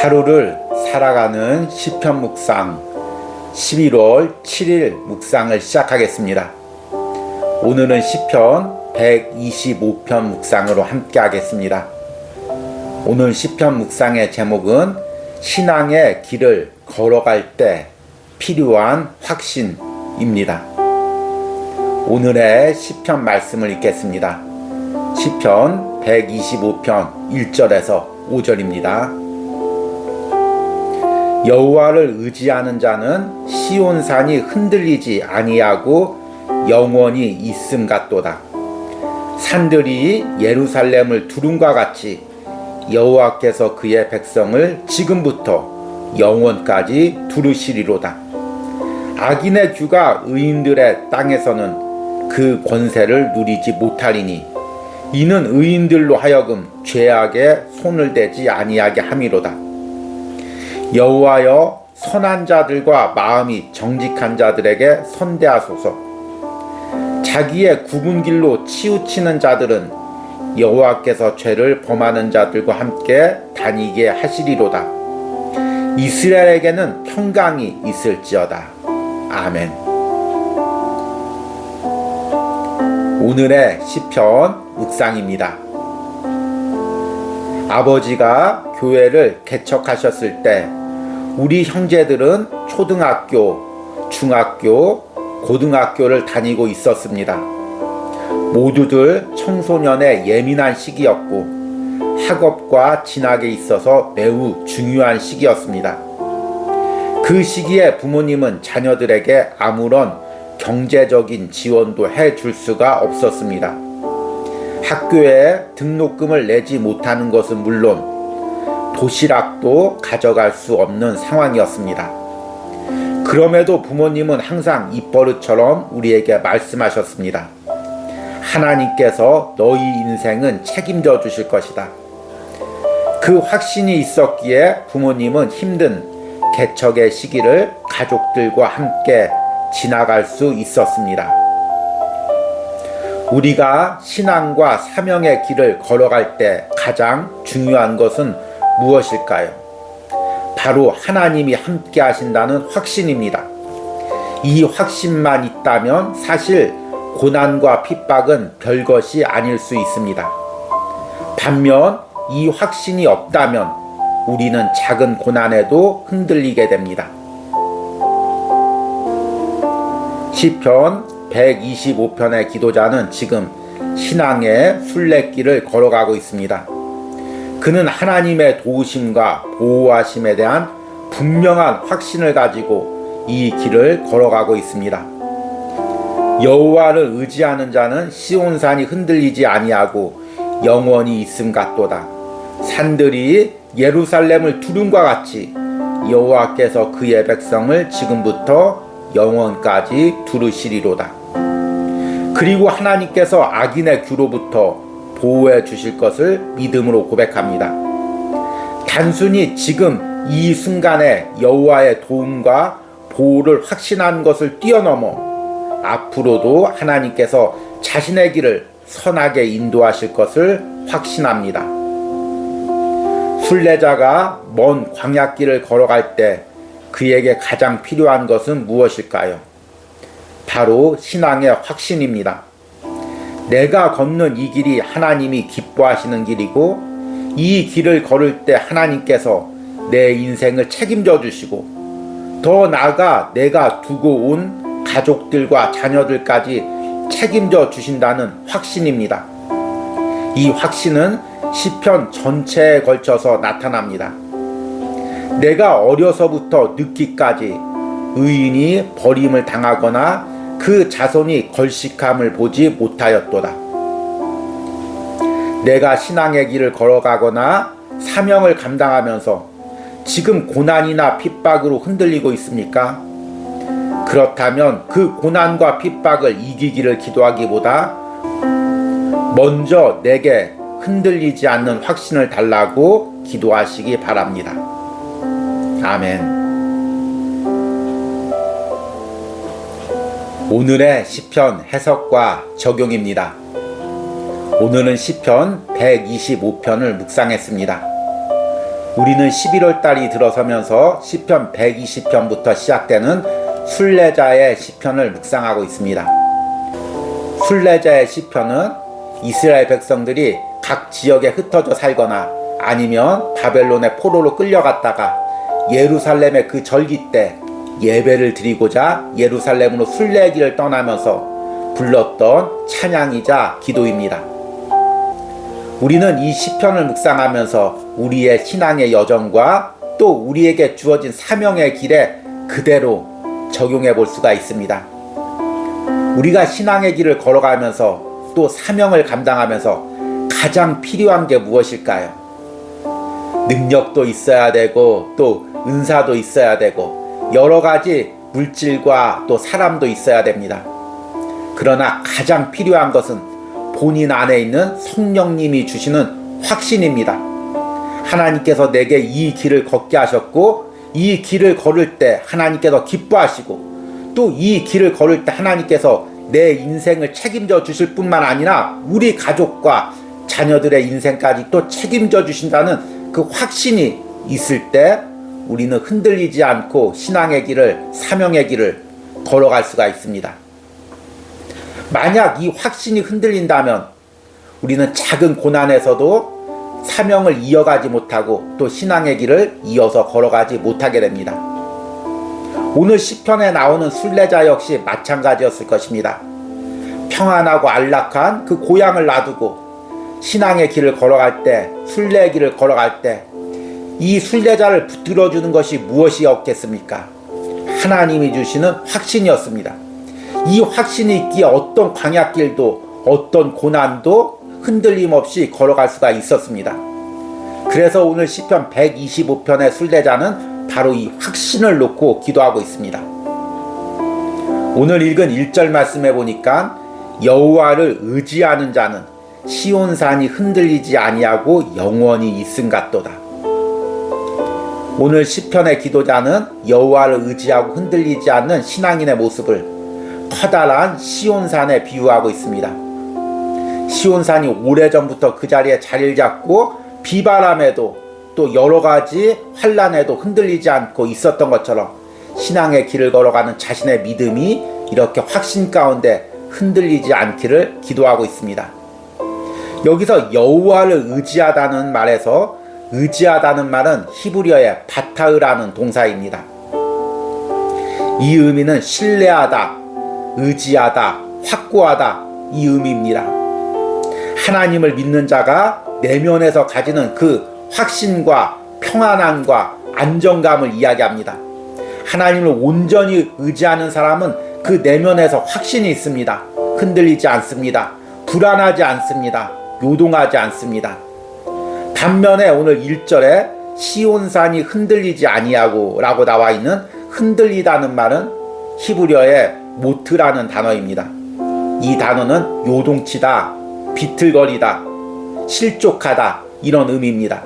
하루를 살아가는 시편 묵상 11월 7일 묵상을 시작하겠습니다. 오늘은 시편 125편 묵상으로 함께 하겠습니다. 오늘 시편 묵상의 제목은 신앙의 길을 걸어갈 때 필요한 확신입니다. 오늘의 시편 말씀을 읽겠습니다. 시편 125편 1절에서 5절입니다. 여호와를 의지하는 자는 시온산이 흔들리지 아니하고 영원히 있음 같도다. 산들이 예루살렘을 두름과 같이 여호와께서 그의 백성을 지금부터 영원까지 두르시리로다. 악인의 규가 의인들의 땅에서는 그 권세를 누리지 못하리니 이는 의인들로 하여금 죄악에 손을 대지 아니하게 함이로다. 여호와여, 선한 자들과 마음이 정직한 자들에게 선대하소서. 자기의 굽은 길로 치우치는 자들은 여호와께서 죄를 범하는 자들과 함께 다니게 하시리로다. 이스라엘에게는 평강이 있을지어다. 아멘. 오늘의 시편 묵상입니다. 아버지가 교회를 개척하셨을 때 우리 형제들은 초등학교, 중학교, 고등학교를 다니고 있었습니다. 모두들 청소년의 예민한 시기였고 학업과 진학에 있어서 매우 중요한 시기였습니다. 그 시기에 부모님은 자녀들에게 아무런 경제적인 지원도 해줄 수가 없었습니다. 학교에 등록금을 내지 못하는 것은 물론 도시락도 가져갈 수 없는 상황이었습니다. 그럼에도 부모님은 항상 입버릇처럼 우리에게 말씀하셨습니다. 하나님께서 너희 인생은 책임져 주실 것이다. 그 확신이 있었기에 부모님은 힘든 개척의 시기를 가족들과 함께 지나갈 수 있었습니다. 우리가 신앙과 사명의 길을 걸어갈 때 가장 중요한 것은 무엇일까요? 바로 하나님이 함께 하신다는 확신입니다. 이 확신만 있다면 사실 고난과 핍박은 별것이 아닐 수 있습니다. 반면 이 확신이 없다면 우리는 작은 고난에도 흔들리게 됩니다. 시편 125편의 기도자는 지금 신앙의 순례길을 걸어가고 있습니다. 그는 하나님의 도우심과 보호하심에 대한 분명한 확신을 가지고 이 길을 걸어가고 있습니다. 여호와를 의지하는 자는 시온산이 흔들리지 아니하고 영원히 있음 같도다. 산들이 예루살렘을 두름과 같이 여호와께서 그의 백성을 지금부터 영원까지 두르시리로다. 그리고 하나님께서 악인의 규로부터 보호해 주실 것을 믿음으로 고백합니다. 단순히 지금 이 순간에 여호와의 도움과 보호를 확신한 것을 뛰어넘어 앞으로도 하나님께서 자신의 길을 선하게 인도하실 것을 확신합니다. 순례자가 먼 광야길을 걸어갈 때 그에게 가장 필요한 것은 무엇일까요? 바로 신앙의 확신입니다. 내가 걷는 이 길이 하나님이 기뻐하시는 길이고 이 길을 걸을 때 하나님께서 내 인생을 책임져 주시고 더 나아가 내가 두고 온 가족들과 자녀들까지 책임져 주신다는 확신입니다. 이 확신은 시편 전체에 걸쳐서 나타납니다. 내가 어려서부터 늙기까지 의인이 버림을 당하거나 그 자손이 걸식함을 보지 못하였도다. 내가 신앙의 길을 걸어가거나 사명을 감당하면서 지금 고난이나 핍박으로 흔들리고 있습니까? 그렇다면 그 고난과 핍박을 이기기를 기도하기보다 먼저 내게 흔들리지 않는 확신을 달라고 기도하시기 바랍니다. 아멘. 오늘의 시편 해석과 적용입니다. 오늘은 시편 125편을 묵상했습니다. 우리는 11월 달이 들어서면서 시편 120편부터 시작되는 순례자의 시편을 묵상하고 있습니다. 순례자의 시편은 이스라엘 백성들이 각 지역에 흩어져 살거나 아니면 바벨론의 포로로 끌려갔다가 예루살렘의 그 절기 때 예배를 드리고자 예루살렘으로 순례길을 떠나면서 불렀던 찬양이자 기도입니다. 우리는 이 시편을 묵상하면서 우리의 신앙의 여정과 또 우리에게 주어진 사명의 길에 그대로 적용해 볼 수가 있습니다. 우리가 신앙의 길을 걸어가면서 또 사명을 감당하면서 가장 필요한 게 무엇일까요? 능력도 있어야 되고 또 은사도 있어야 되고 여러 가지 물질과 또 사람도 있어야 됩니다. 그러나 가장 필요한 것은 본인 안에 있는 성령님이 주시는 확신입니다. 하나님께서 내게 이 길을 걷게 하셨고 이 길을 걸을 때 하나님께서 기뻐하시고 또 이 길을 걸을 때 하나님께서 내 인생을 책임져 주실 뿐만 아니라 우리 가족과 자녀들의 인생까지 또 책임져 주신다는 그 확신이 있을 때 우리는 흔들리지 않고 신앙의 길을, 사명의 길을 걸어갈 수가 있습니다. 만약 이 확신이 흔들린다면 우리는 작은 고난에서도 사명을 이어가지 못하고 또 신앙의 길을 이어서 걸어가지 못하게 됩니다. 오늘 시편에 나오는 순례자 역시 마찬가지였을 것입니다. 평안하고 안락한 그 고향을 놔두고 신앙의 길을 걸어갈 때, 순례의 길을 걸어갈 때 이 순례자를 붙들어주는 것이 무엇이었겠습니까? 하나님이 주시는 확신이었습니다. 이 확신이 있기에 어떤 광야길도 어떤 고난도 흔들림 없이 걸어갈 수가 있었습니다. 그래서 오늘 시편 125편의 순례자는 바로 이 확신을 놓고 기도하고 있습니다. 오늘 읽은 1절 말씀해 보니까 여호와를 의지하는 자는 시온산이 흔들리지 아니하고 영원히 있음 같도다. 오늘 시편의 기도자는 여호와를 의지하고 흔들리지 않는 신앙인의 모습을 커다란 시온산에 비유하고 있습니다. 시온산이 오래전부터 그 자리에 자리를 잡고 비바람에도 또 여러 가지 환난에도 흔들리지 않고 있었던 것처럼 신앙의 길을 걸어가는 자신의 믿음이 이렇게 확신 가운데 흔들리지 않기를 기도하고 있습니다. 여기서 여호와를 의지하다는 말에서 의지하다는 말은 히브리어의 바타으라는 동사입니다. 이 의미는 신뢰하다, 의지하다, 확고하다 이 의미입니다. 하나님을 믿는 자가 내면에서 가지는 그 확신과 평안함과 안정감을 이야기합니다. 하나님을 온전히 의지하는 사람은 그 내면에서 확신이 있습니다. 흔들리지 않습니다. 불안하지 않습니다. 요동하지 않습니다. 반면에 오늘 1절에 시온산이 흔들리지 아니하고 라고 나와 있는 흔들리다는 말은 히브리어의 모트라는 단어입니다. 이 단어는 요동치다, 비틀거리다, 실족하다 이런 의미입니다.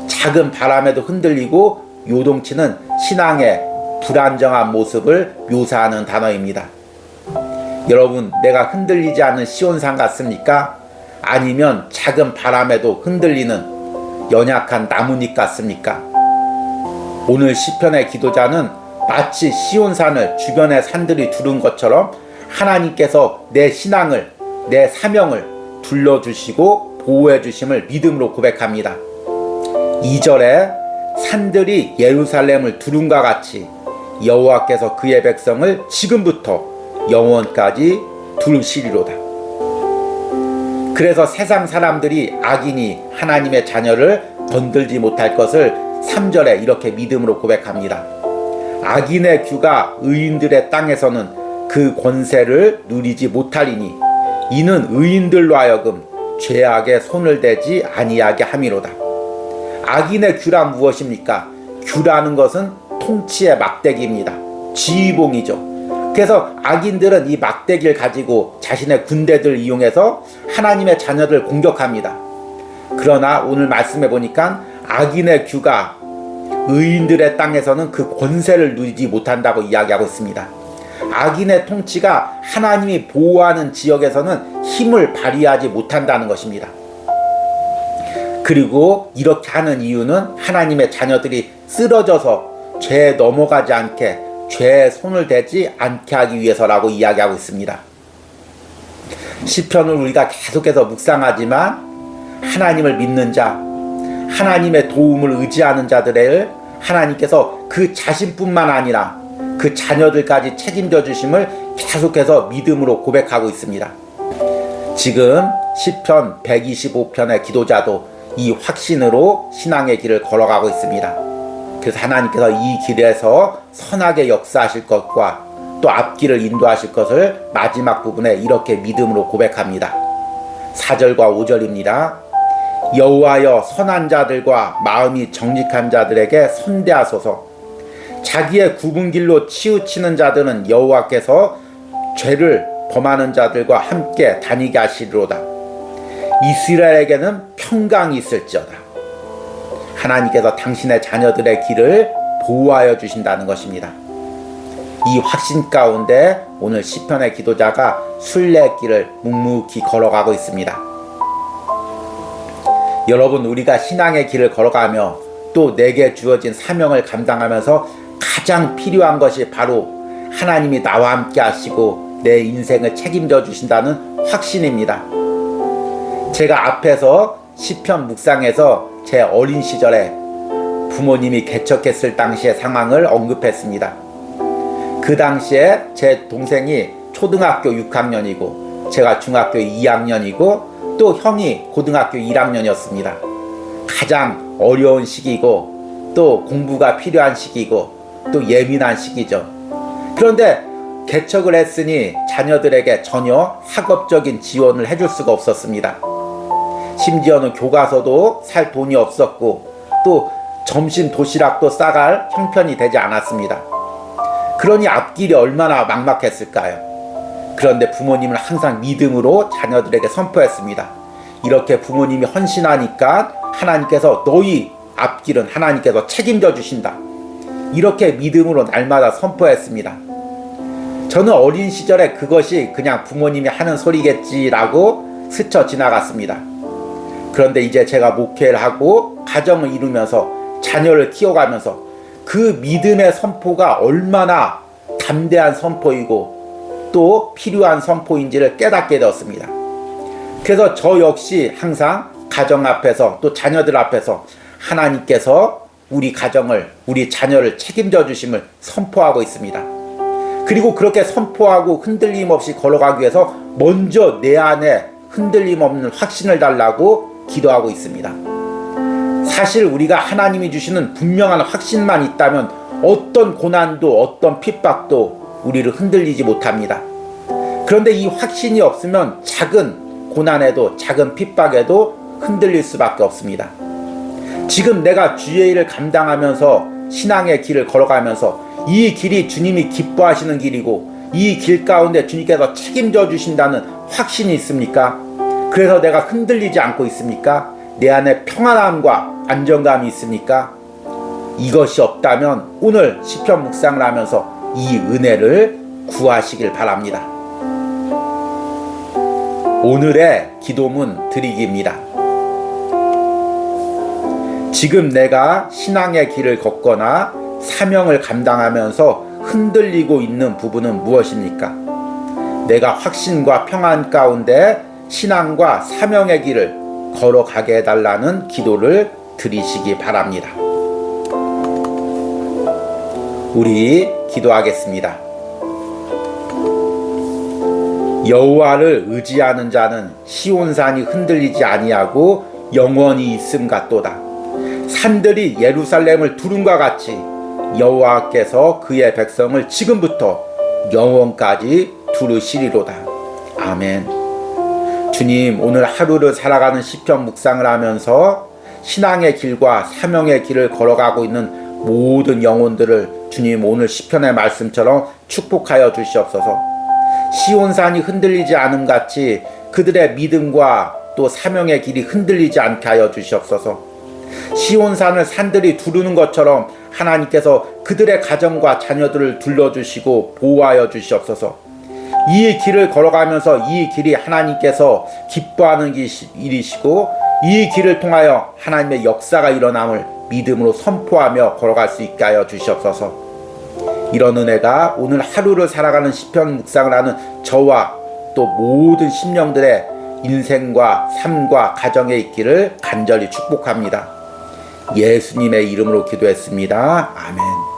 작은 바람에도 흔들리고 요동치는 신앙의 불안정한 모습을 묘사하는 단어입니다. 여러분, 내가 흔들리지 않는 시온산 같습니까? 아니면 작은 바람에도 흔들리는 연약한 나뭇잎 같습니까? 오늘 시편의 기도자는 마치 시온산을 주변의 산들이 두른 것처럼 하나님께서 내 신앙을, 내 사명을 둘러주시고 보호해 주심을 믿음으로 고백합니다. 2절에 산들이 예루살렘을 두른과 같이 여호와께서 그의 백성을 지금부터 영원까지 두르시리로다. 그래서 세상 사람들이 악인이 하나님의 자녀를 건들지 못할 것을 3절에 이렇게 믿음으로 고백합니다. 악인의 규가 의인들의 땅에서는 그 권세를 누리지 못하리니 이는 의인들로 하여금 죄악에 손을 대지 아니하게 함이로다. 악인의 규란 무엇입니까? 규라는 것은 통치의 막대기입니다. 지휘봉이죠. 그래서 악인들은 이 막대기를 가지고 자신의 군대들을 이용해서 하나님의 자녀들을 공격합니다. 그러나 오늘 말씀해 보니까 악인의 규가 의인들의 땅에서는 그 권세를 누리지 못한다고 이야기하고 있습니다. 악인의 통치가 하나님이 보호하는 지역에서는 힘을 발휘하지 못한다는 것입니다. 그리고 이렇게 하는 이유는 하나님의 자녀들이 쓰러져서 죄에 넘어가지 않게, 죄에 손을 대지 않게 하기 위해서라고 이야기하고 있습니다. 시편을 우리가 계속해서 묵상하지만 하나님을 믿는 자, 하나님의 도움을 의지하는 자들을 하나님께서 그 자신뿐만 아니라 그 자녀들까지 책임져 주심을 계속해서 믿음으로 고백하고 있습니다. 지금 시편 125편의 기도자도 이 확신으로 신앙의 길을 걸어가고 있습니다. 그래서 하나님께서 이 길에서 선하게 역사하실 것과 또 앞길을 인도하실 것을 마지막 부분에 이렇게 믿음으로 고백합니다. 4절과 5절입니다. 여호와여, 선한 자들과 마음이 정직한 자들에게 선대하소서. 자기의 굽은 길로 치우치는 자들은 여호와께서 죄를 범하는 자들과 함께 다니게 하시리로다. 이스라엘에게는 평강이 있을지어다. 하나님께서 당신의 자녀들의 길을 보호하여 주신다는 것입니다. 이 확신 가운데 오늘 시편의 기도자가 순례길을 묵묵히 걸어가고 있습니다. 여러분, 우리가 신앙의 길을 걸어가며 또 내게 주어진 사명을 감당하면서 가장 필요한 것이 바로 하나님이 나와 함께 하시고 내 인생을 책임져 주신다는 확신입니다. 제가 앞에서 시편 묵상에서 제 어린 시절에 부모님이 개척했을 당시의 상황을 언급했습니다. 그 당시에 제 동생이 초등학교 6학년이고 제가 중학교 2학년이고 또 형이 고등학교 1학년이었습니다. 가장 어려운 시기이고 또 공부가 필요한 시기이고 또 예민한 시기죠. 그런데 개척을 했으니 자녀들에게 전혀 학업적인 지원을 해줄 수가 없었습니다. 심지어는 교과서도 살 돈이 없었고 또 점심 도시락도 싸갈 형편이 되지 않았습니다. 그러니 앞길이 얼마나 막막했을까요? 그런데 부모님은 항상 믿음으로 자녀들에게 선포했습니다. 이렇게 부모님이 헌신하니까 하나님께서 너희 앞길은 하나님께서 책임져 주신다. 이렇게 믿음으로 날마다 선포했습니다. 저는 어린 시절에 그것이 그냥 부모님이 하는 소리겠지라고 스쳐 지나갔습니다. 그런데 이제 제가 목회를 하고 가정을 이루면서 자녀를 키워가면서 그 믿음의 선포가 얼마나 담대한 선포이고 또 필요한 선포인지를 깨닫게 되었습니다. 그래서 저 역시 항상 가정 앞에서 또 자녀들 앞에서 하나님께서 우리 가정을, 우리 자녀를 책임져 주심을 선포하고 있습니다. 그리고 그렇게 선포하고 흔들림 없이 걸어가기 위해서 먼저 내 안에 흔들림 없는 확신을 달라고 기도하고 있습니다. 사실 우리가 하나님이 주시는 분명한 확신만 있다면 어떤 고난도 어떤 핍박도 우리를 흔들리지 못합니다. 그런데 이 확신이 없으면 작은 고난에도 작은 핍박에도 흔들릴 수밖에 없습니다. 지금 내가 주의 일을 감당하면서 신앙의 길을 걸어가면서 이 길이 주님이 기뻐하시는 길이고 이 길 가운데 주님께서 책임져 주신다는 확신이 있습니까? 그래서 내가 흔들리지 않고 있습니까? 내 안에 평안함과 안정감이 있습니까? 이것이 없다면 오늘 시편 묵상을 하면서 이 은혜를 구하시길 바랍니다. 오늘의 기도문 드리기입니다. 지금 내가 신앙의 길을 걷거나 사명을 감당하면서 흔들리고 있는 부분은 무엇입니까? 내가 확신과 평안 가운데 신앙과 사명의 길을 걸어가게 해달라는 기도를 드리시기 바랍니다. 우리 기도하겠습니다. 여호와를 의지하는 자는 시온산이 흔들리지 아니하고 영원히 있음 같도다. 산들이 예루살렘을 두름과 같이 여호와께서 그의 백성을 지금부터 영원까지 두르시리로다. 아멘. 주님, 오늘 하루를 살아가는 시편 묵상을 하면서 신앙의 길과 사명의 길을 걸어가고 있는 모든 영혼들을 주님 오늘 시편의 말씀처럼 축복하여 주시옵소서. 시온산이 흔들리지 않음 같이 그들의 믿음과 또 사명의 길이 흔들리지 않게 하여 주시옵소서. 시온산을 산들이 두르는 것처럼 하나님께서 그들의 가정과 자녀들을 둘러주시고 보호하여 주시옵소서. 이 길을 걸어가면서 이 길이 하나님께서 기뻐하는 일이시고 이 길을 통하여 하나님의 역사가 일어남을 믿음으로 선포하며 걸어갈 수 있게 하여 주시옵소서. 이런 은혜가 오늘 하루를 살아가는 시편 묵상을 하는 저와 또 모든 심령들의 인생과 삶과 가정에 있기를 간절히 축복합니다. 예수님의 이름으로 기도했습니다. 아멘.